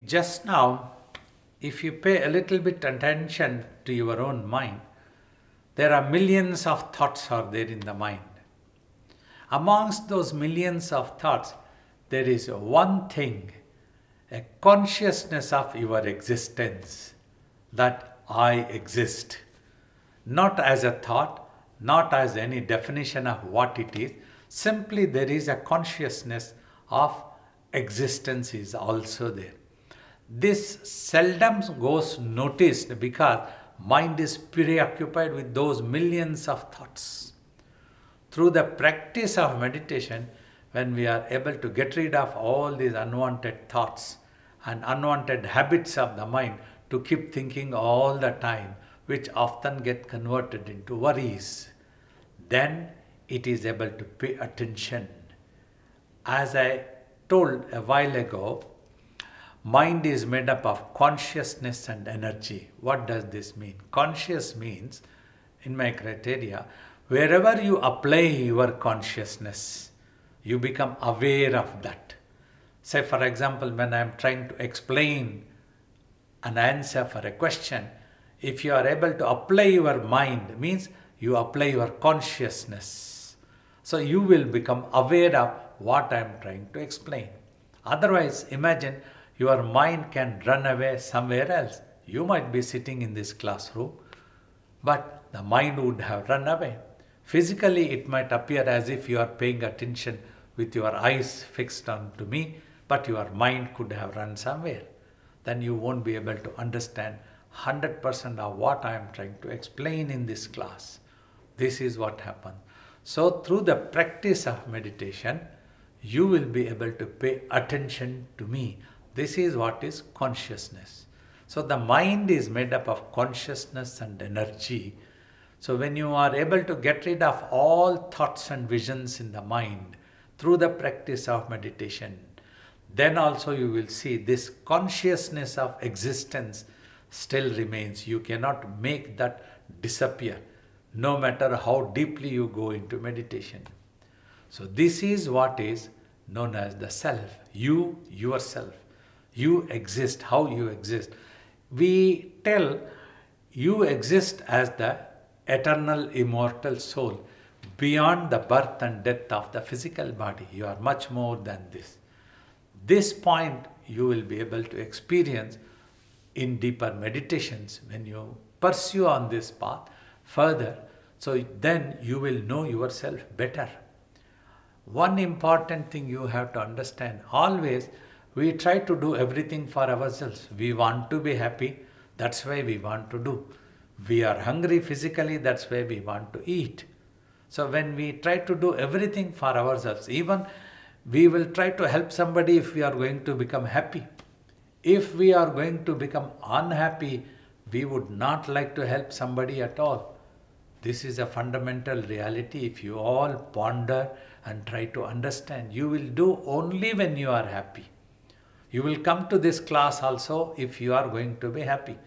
Just now, if you pay a little bit attention to your own mind, there are millions of thoughts are there in the mind. Amongst those millions of thoughts, there is one thing, a consciousness of your existence, that I exist. Not as a thought, not as any definition of what it is, simply there is a consciousness of existence is also there. This seldom goes noticed because mind is preoccupied with those millions of thoughts. Through the practice of meditation, when we are able to get rid of all these unwanted thoughts and unwanted habits of the mind to keep thinking all the time, which often get converted into worries, then it is able to pay attention. As I told a while ago, mind is made up of consciousness and energy. What does this mean? Conscious means, in my criteria, wherever you apply your consciousness, you become aware of that. Say, for example, when I am trying to explain an answer for a question, if you are able to apply your mind, means you apply your consciousness. So you will become aware of what I am trying to explain. Otherwise, imagine your mind can run away somewhere else. You might be sitting in this classroom, but the mind would have run away. Physically, it might appear as if you are paying attention with your eyes fixed on to me, but your mind could have run somewhere. Then you won't be able to understand 100% of what I am trying to explain in this class. This is what happens. So through the practice of meditation, you will be able to pay attention to me. This is what is consciousness. So the mind is made up of consciousness and energy. So when you are able to get rid of all thoughts and visions in the mind through the practice of meditation, then also you will see this consciousness of existence still remains. You cannot make that disappear, no matter how deeply you go into meditation. So this is what is known as the self. You, yourself. You exist, how you exist. We tell you exist as the eternal, immortal soul beyond the birth and death of the physical body. You are much more than this. This point you will be able to experience in deeper meditations when you pursue on this path further. So then you will know yourself better. One important thing you have to understand, always we try to do everything for ourselves. We want to be happy, that's why we want to do. We are hungry physically, that's why we want to eat. So when we try to do everything for ourselves, even we will try to help somebody if we are going to become happy. If we are going to become unhappy, we would not like to help somebody at all. This is a fundamental reality. If you all ponder and try to understand, you will do only when you are happy. You will come to this class also if you are going to be happy.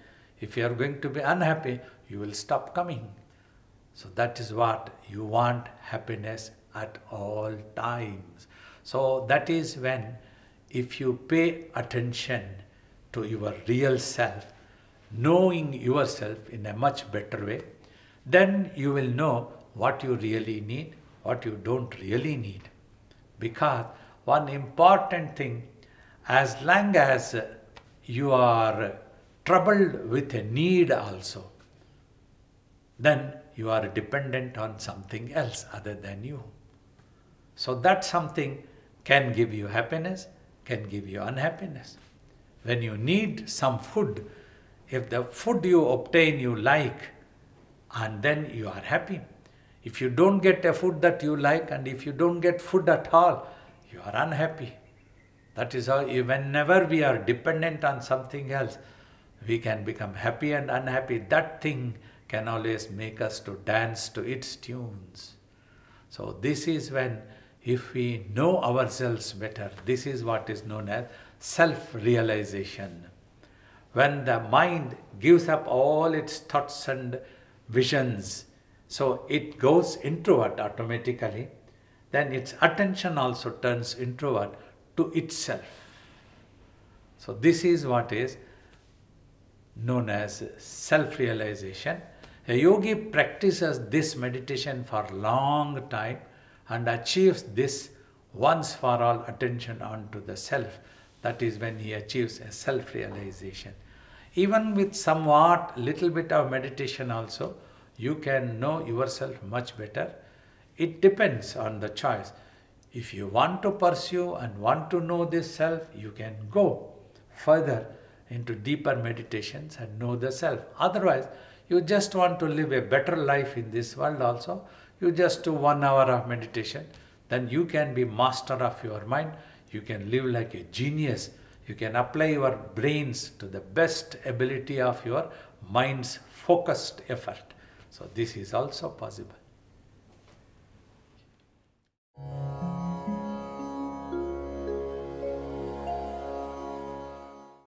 If you are going to be unhappy, you will stop coming. So that is what you want, happiness at all times. So that is when, if you pay attention to your real self, knowing yourself in a much better way, then you will know what you really need, what you don't really need. Because one important thing, as long as you are troubled with a need also, then you are dependent on something else other than you. So that something can give you happiness, can give you unhappiness. When you need some food, if the food you obtain you like, and then you are happy. If you don't get a food that you like, and if you don't get food at all, you are unhappy. That is how, whenever we are dependent on something else, we can become happy and unhappy. That thing can always make us to dance to its tunes. So this is when, if we know ourselves better, this is what is known as self-realization. When the mind gives up all its thoughts and visions, so it goes introvert automatically, then its attention also turns introvert to itself. So this is what is known as self-realization. A yogi practices this meditation for a long time and achieves this once for all attention onto the self. That is when he achieves a self-realization. Even with somewhat little bit of meditation also, you can know yourself much better. It depends on the choice. If you want to pursue and want to know this self, you can go further into deeper meditations and know the self. Otherwise, you just want to live a better life in this world also, you just do 1 hour of meditation, then you can be master of your mind. You can live like a genius. You can apply your brains to the best ability of your mind's focused effort. So this is also possible.